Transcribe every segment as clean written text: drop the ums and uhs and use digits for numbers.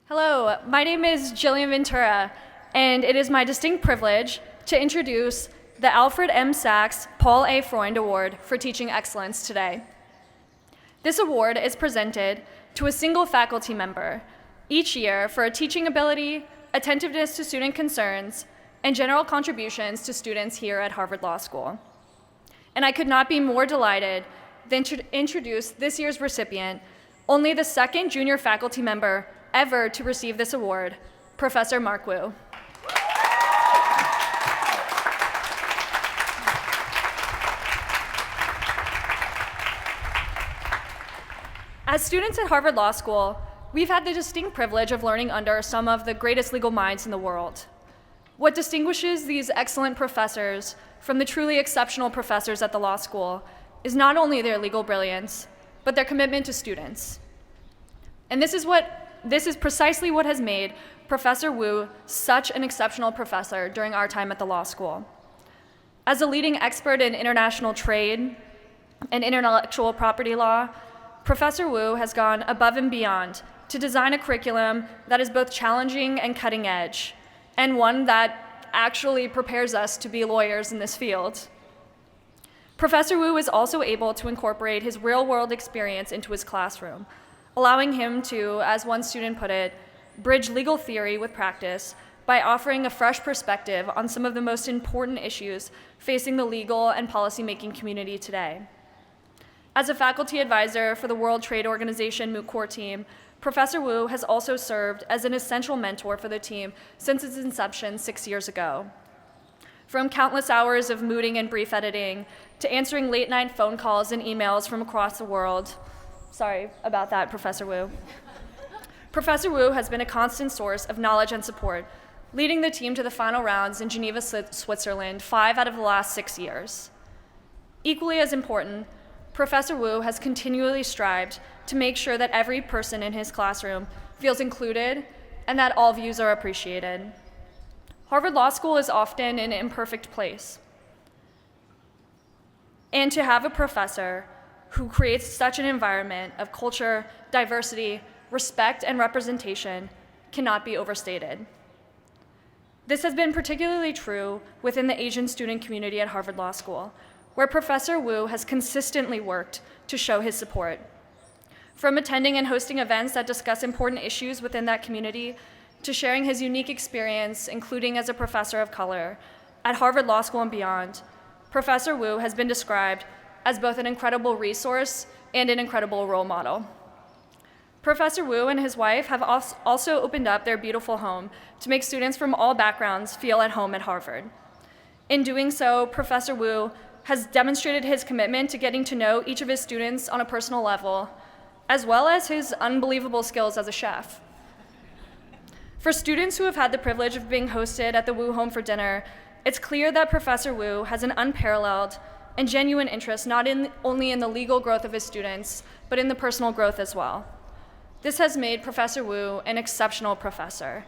Hello, my name is Jillian Ventura, and it is my distinct privilege to introduce the Alfred M. Sacks Paul A. Freund Award for Teaching Excellence today. This award is presented to a single faculty member each year for teaching ability, attentiveness to student concerns, and general contributions to students here at Harvard Law School. And I could not be more delighted than to introduce this year's recipient, only the second junior faculty member ever to receive this award, Professor Mark Wu. As students at Harvard Law School, we've had the distinct privilege of learning under some of the greatest legal minds in the world. What distinguishes these excellent professors from the truly exceptional professors at the law school is not only their legal brilliance, but their commitment to students. And this is precisely what has made Professor Wu such an exceptional professor during our time at the law school. As a leading expert in international trade and intellectual property law, Professor Wu has gone above and beyond to design a curriculum that is both challenging and cutting edge, and one that actually prepares us to be lawyers in this field. Professor Wu is also able to incorporate his real-world experience into his classroom, allowing him to, as one student put it, bridge legal theory with practice by offering a fresh perspective on some of the most important issues facing the legal and policymaking community today. As a faculty advisor for the World Trade Organization Moot Court team, Professor Wu has also served as an essential mentor for the team since its inception 6 years ago. From countless hours of mooting and brief editing to answering late-night phone calls and emails from across the world. Sorry about that, Professor Wu. Professor Wu has been a constant source of knowledge and support, leading the team to the final rounds in Geneva, Switzerland, 5 out of the last 6 years. Equally as important, Professor Wu has continually strived to make sure that every person in his classroom feels included and that all views are appreciated. Harvard Law School is often an imperfect place. And to have a professor who creates such an environment of culture, diversity, respect, and representation cannot be overstated. This has been particularly true within the Asian student community at Harvard Law School, where Professor Wu has consistently worked to show his support. From attending and hosting events that discuss important issues within that community, to sharing his unique experience, including as a professor of color, at Harvard Law School and beyond, Professor Wu has been described as both an incredible resource and an incredible role model. Professor Wu and his wife have also opened up their beautiful home to make students from all backgrounds feel at home at Harvard. In doing so, Professor Wu has demonstrated his commitment to getting to know each of his students on a personal level, as well as his unbelievable skills as a chef. For students who have had the privilege of being hosted at the Wu home for dinner, it's clear that Professor Wu has an unparalleled and genuine interest not only in the legal growth of his students, but in the personal growth as well. This has made Professor Wu an exceptional professor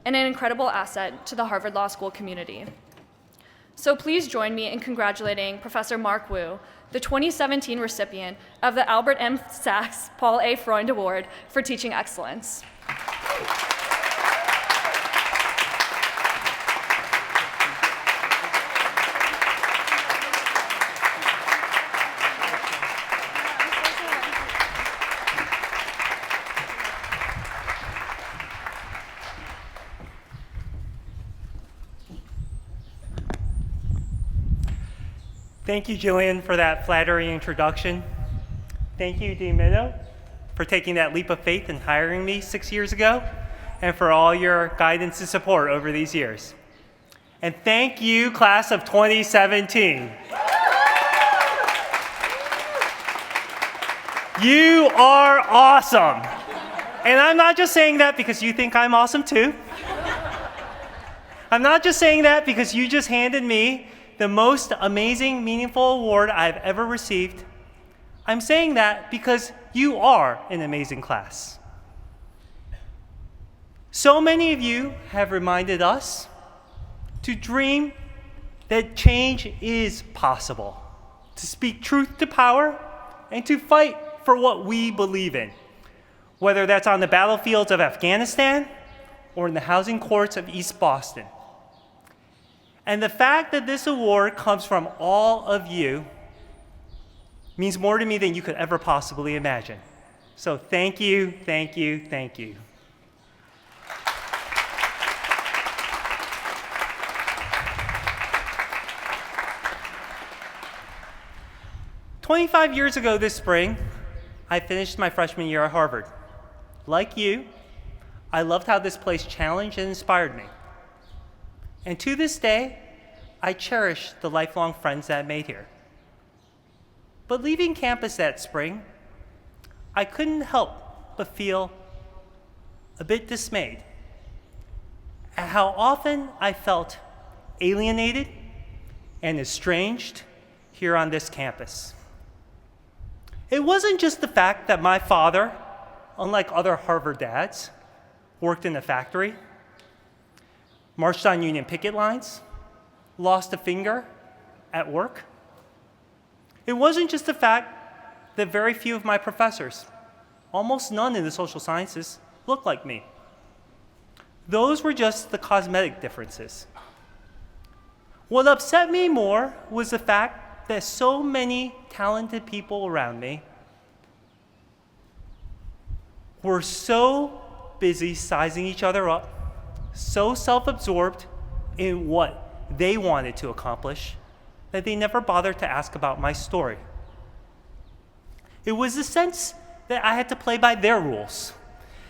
and an incredible asset to the Harvard Law School community. So please join me in congratulating Professor Mark Wu, the 2017 recipient of the Albert M. Sacks Paul A. Freund Award for Teaching Excellence. Thank you, Jillian, for that flattering introduction. Thank you, Dean Minow, for taking that leap of faith and hiring me 6 years ago, and for all your guidance and support over these years. And thank you, class of 2017. You are awesome. And I'm not just saying that because you think I'm awesome too. I'm not just saying that because you just handed me the most amazing, meaningful award I've ever received. I'm saying that because you are an amazing class. So many of you have reminded us to dream that change is possible, to speak truth to power, and to fight for what we believe in. whether that's on the battlefields of Afghanistan or in the housing courts of East Boston. And the fact that this award comes from all of you means more to me than you could ever possibly imagine. So thank you, thank you, thank you. "25 years ago this spring, I finished my freshman year at Harvard. Like you, I loved how this place challenged and inspired me. And to this day, I cherish the lifelong friends that I made here. But leaving campus that spring, I couldn't help but feel a bit dismayed at how often I felt alienated and estranged here on this campus. It wasn't just the fact that my father, unlike other Harvard dads, worked in a factory, marched on union picket lines, lost a finger at work. It wasn't just the fact that very few of my professors, almost none in the social sciences, looked like me. Those were just the cosmetic differences. What upset me more was the fact that so many talented people around me were so busy sizing each other up, so self-absorbed in what they wanted to accomplish, that they never bothered to ask about my story. It was the sense that I had to play by their rules,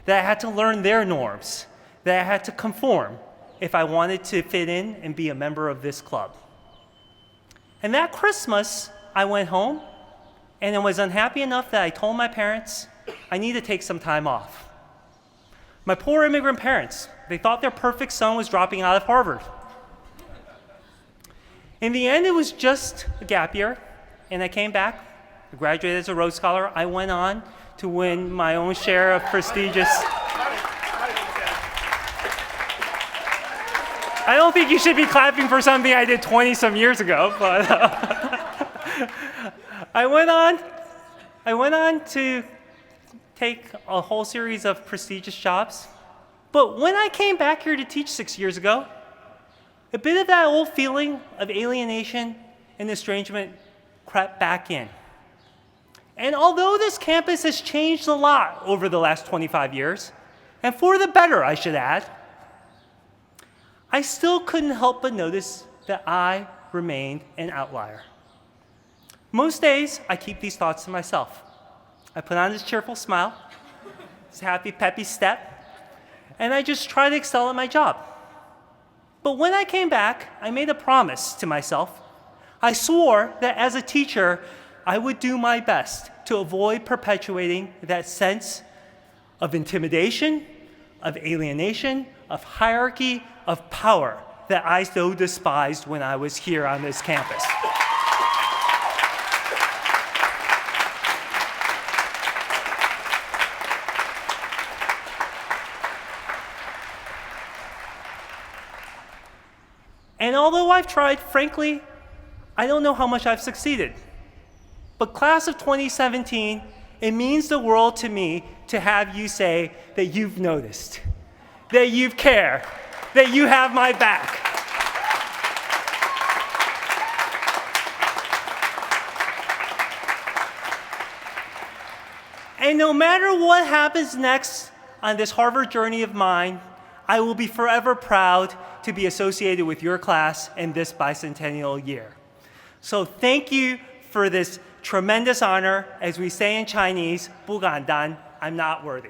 that I had to learn their norms, that I had to conform if I wanted to fit in and be a member of this club. And that Christmas, I went home, and I was unhappy enough that I told my parents I need to take some time off. My poor immigrant parents, they thought their perfect son was dropping out of Harvard. In the end, it was just a gap year, and I came back, I graduated as a Rhodes Scholar. I went on to win my own share of prestigious... I don't think you should be clapping for something I did 20-some years ago, but I went on to take a whole series of prestigious jobs. But when I came back here to teach 6 years ago, a bit of that old feeling of alienation and estrangement crept back in. And although this campus has changed a lot over the last 25 years, and for the better, I should add, I still couldn't help but notice that I remained an outlier. Most days, I keep these thoughts to myself. I put on this cheerful smile, this happy, peppy step, and I just try to excel at my job. But when I came back, I made a promise to myself. I swore that as a teacher, I would do my best to avoid perpetuating that sense of intimidation, of alienation, of hierarchy, of power that I so despised when I was here on this campus. And although I've tried, frankly, I don't know how much I've succeeded. But class of 2017, it means the world to me to have you say that you've noticed, that you care, that you have my back. And no matter what happens next on this Harvard journey of mine, I will be forever proud to be associated with your class in this bicentennial year. So thank you for this tremendous honor. As we say in Chinese, 不敢当, I'm not worthy.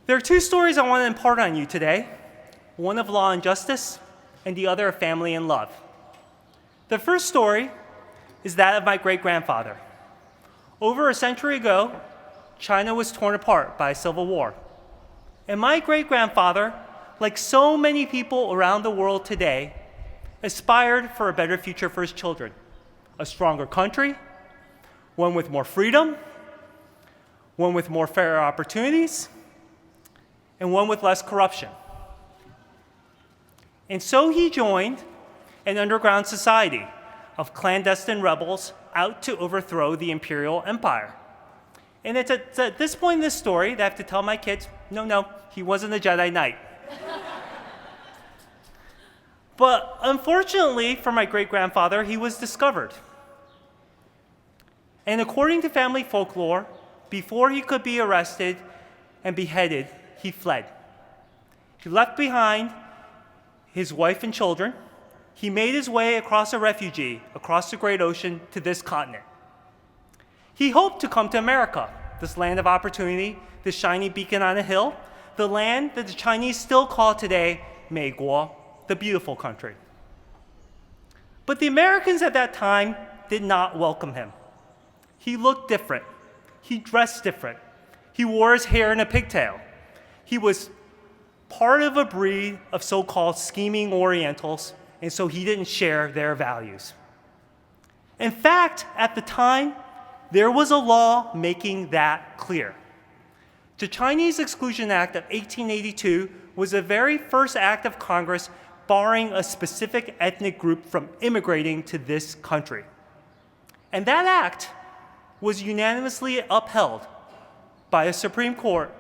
There are two stories I want to impart on you today, one of law and justice, and the other of family and love. The first story is that of my great-grandfather. Over a century ago, China was torn apart by a civil war. And my great-grandfather like so many people around the world today, aspired for a better future for his children, a stronger country, one with more freedom, one with more fair opportunities, and one with less corruption. And so he joined an underground society of clandestine rebels out to overthrow the imperial empire. And it's at this point in this story that I have to tell my kids, no, he wasn't a Jedi Knight. But unfortunately for my great-grandfather, he was discovered. And according to family folklore, before he could be arrested and beheaded, he fled. He left behind his wife and children. He made his way across a refugee, across the great ocean to this continent. He hoped to come to America, this land of opportunity, this shiny beacon on a hill, the land that the Chinese still call today Meiguo, the beautiful country. But the Americans at that time did not welcome him. He looked different. He dressed different. He wore his hair in a pigtail. He was part of a breed of so-called scheming Orientals, and so he didn't share their values. In fact, at the time, there was a law making that clear. The Chinese Exclusion Act of 1882 was the very first act of Congress barring a specific ethnic group from immigrating to this country. And that act was unanimously upheld by a Supreme Court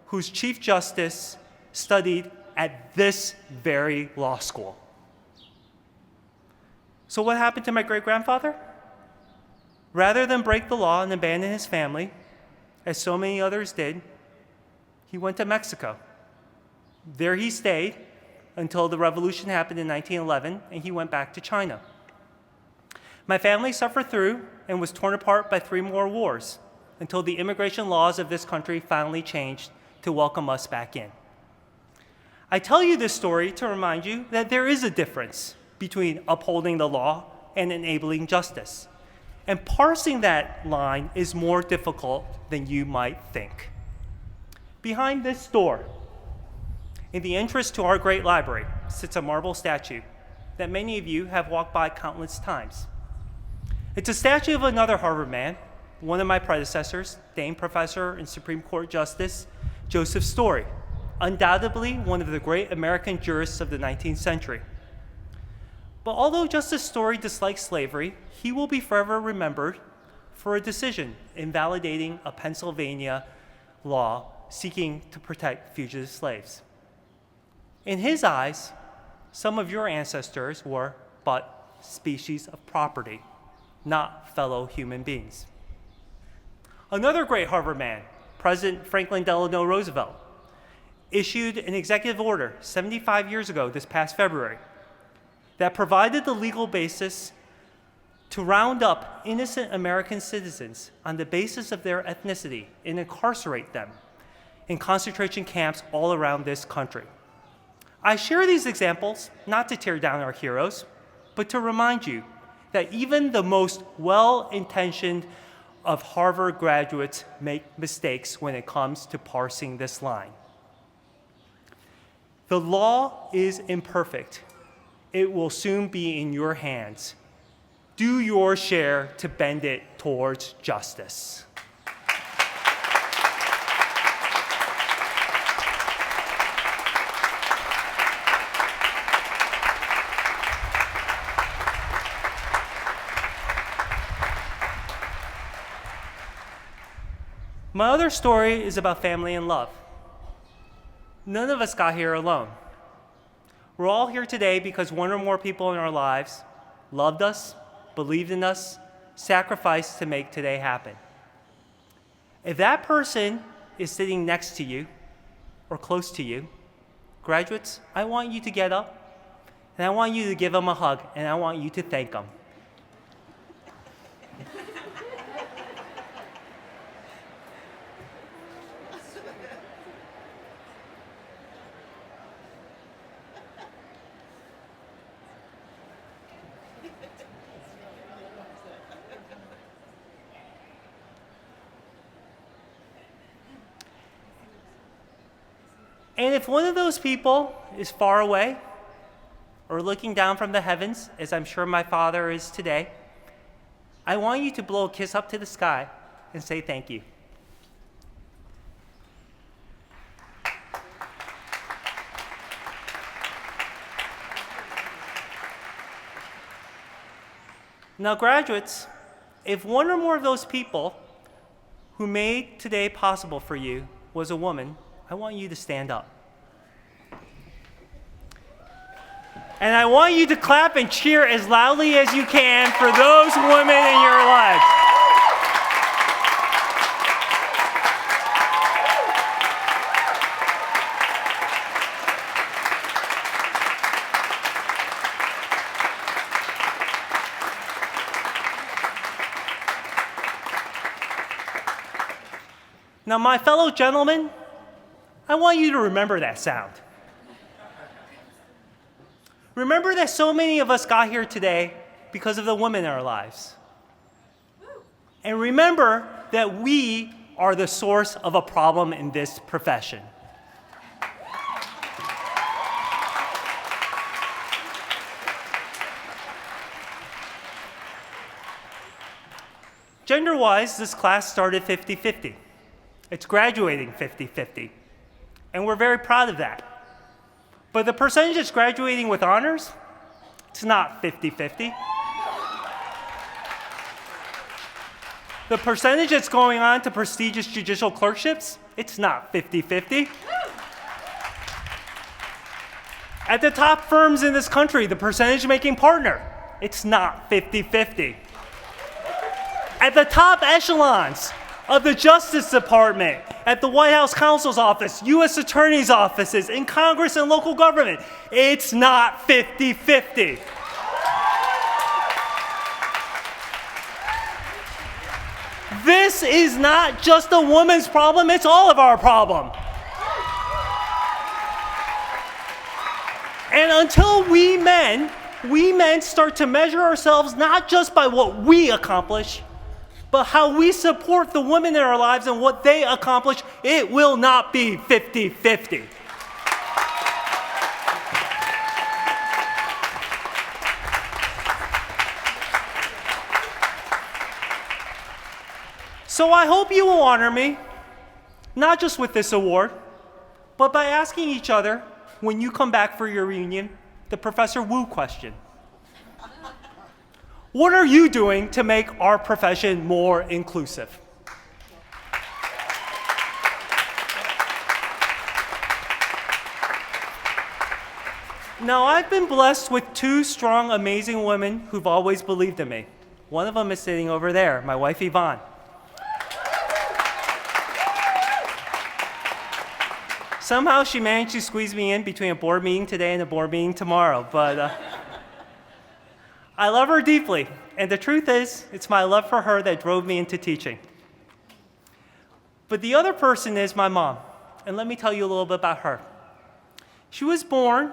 whose Chief Justice studied at this very law school. So what happened to my great-grandfather? Rather than break the law and abandon his family, as so many others did, he went to Mexico. There he stayed until the revolution happened in 1911, and he went back to China. My family suffered through and was torn apart by 3 more wars until the immigration laws of this country finally changed to welcome us back in. I tell you this story to remind you that there is a difference between upholding the law and enabling justice. And parsing that line is more difficult than you might think. Behind this door, in the entrance to our great library, sits a marble statue that many of you have walked by countless times. It's a statue of another Harvard man, one of my predecessors, Dane Professor and Supreme Court Justice Joseph Story, undoubtedly one of the great American jurists of the 19th century. But although Justice Story disliked slavery, he will be forever remembered for a decision invalidating a Pennsylvania law seeking to protect fugitive slaves. In his eyes, some of your ancestors were but species of property, not fellow human beings. Another great Harvard man, President Franklin Delano Roosevelt, issued an executive order 75 years ago this past February that provided the legal basis to round up innocent American citizens on the basis of their ethnicity and incarcerate them in concentration camps all around this country. I share these examples not to tear down our heroes, but to remind you that even the most well-intentioned of Harvard graduates make mistakes when it comes to parsing this line. The law is imperfect. It will soon be in your hands. Do your share to bend it towards justice. My other story is about family and love. None of us got here alone. We're all here today because one or more people in our lives loved us, believed in us, sacrificed to make today happen. If that person is sitting next to you or close to you, graduates, I want you to get up and I want you to give them a hug and I want you to thank them. And if one of those people is far away or looking down from the heavens, as I'm sure my father is today, I want you to blow a kiss up to the sky and say thank you. Now, graduates, if one or more of those people who made today possible for you was a woman, I want you to stand up. And I want you to clap and cheer as loudly as you can for those women in your lives. Now, my fellow gentlemen, I want you to remember that sound. Remember that so many of us got here today because of the women in our lives. And remember that we are the source of a problem in this profession. Gender-wise, this class started 50-50. It's graduating 50-50. And we're very proud of that. But the percentage that's graduating with honors, it's not 50-50. The percentage that's going on to prestigious judicial clerkships, it's not 50-50. At the top firms in this country, the percentage making partner, it's not 50-50. At the top echelons of the Justice Department, at the White House Counsel's Office, U.S. Attorney's offices, in Congress and local government, it's not 50-50. This is not just a woman's problem, it's all of our problem. And until we men start to measure ourselves not just by what we accomplish, but how we support the women in our lives and what they accomplish, it will not be 50-50. So I hope you will honor me, not just with this award, but by asking each other, when you come back for your reunion, the Professor Wu question. What are you doing to make our profession more inclusive? Now, I've been blessed with two strong, amazing women who've always believed in me. One of them is sitting over there, my wife Yvonne. Somehow she managed to squeeze me in between a board meeting today and a board meeting tomorrow, but I love her deeply, and the truth is, it's my love for her that drove me into teaching. But the other person is my mom, and let me tell you a little bit about her. She was born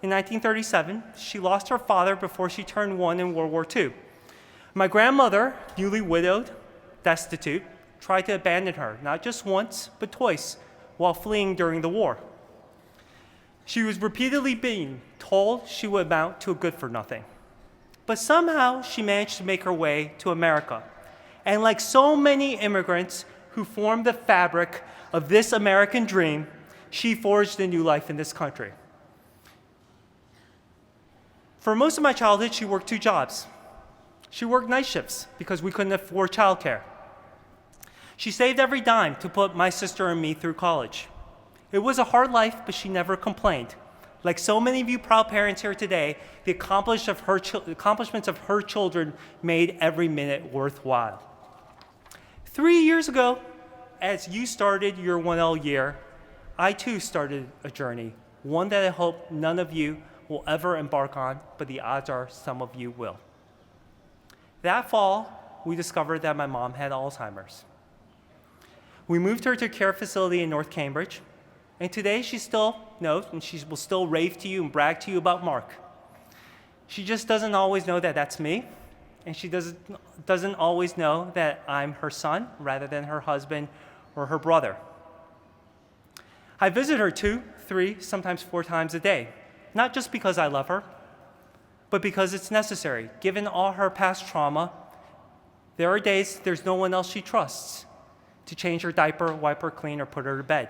in 1937. She lost her father before she turned 1 in World War II. My grandmother, newly widowed, destitute, tried to abandon her, not just once, but twice, while fleeing during the war. She was repeatedly being told she would amount to a good-for-nothing. But somehow she managed to make her way to America. And like so many immigrants who formed the fabric of this American dream, she forged a new life in this country. For most of my childhood, she worked 2 jobs. She worked night shifts because we couldn't afford childcare. She saved every dime to put my sister and me through college. It was a hard life, but she never complained. Like so many of you proud parents here today, the accomplishments of her children made every minute worthwhile. 3 years ago, as you started your 1L year, I too started a journey, one that I hope none of you will ever embark on, but the odds are some of you will. That fall, we discovered that my mom had Alzheimer's. We moved her to a care facility in North Cambridge, and today she still knows, and she will still rave to you and brag to you about Mark. She just doesn't always know that that's me, and she doesn't always know that I'm her son rather than her husband or her brother. I visit her 2, 3, sometimes 4 times a day. Not just because I love her, but because it's necessary. Given all her past trauma, there are days there's no one else she trusts to change her diaper, wipe her clean, or put her to bed.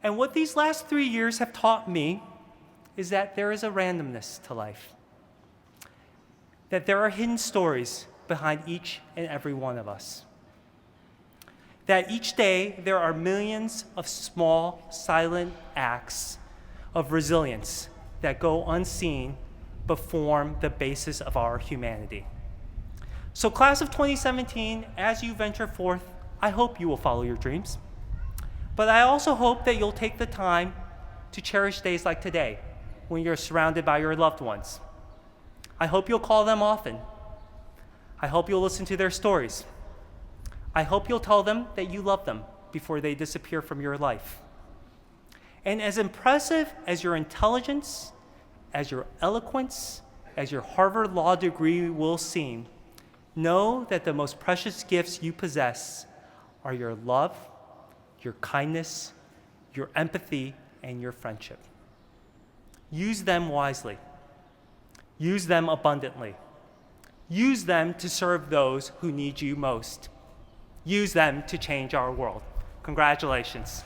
And what these last 3 years have taught me is that there is a randomness to life, that there are hidden stories behind each and every one of us, that each day there are millions of small, silent acts of resilience that go unseen but form the basis of our humanity. So class of 2017, as you venture forth, I hope you will follow your dreams. But I also hope that you'll take the time to cherish days like today when you're surrounded by your loved ones. I hope you'll call them often. I hope you'll listen to their stories. I hope you'll tell them that you love them before they disappear from your life. And as impressive as your intelligence, as your eloquence, as your Harvard Law degree will seem, know that the most precious gifts you possess are your love, your kindness, your empathy, and your friendship. Use them wisely. Use them abundantly. Use them to serve those who need you most. Use them to change our world. Congratulations.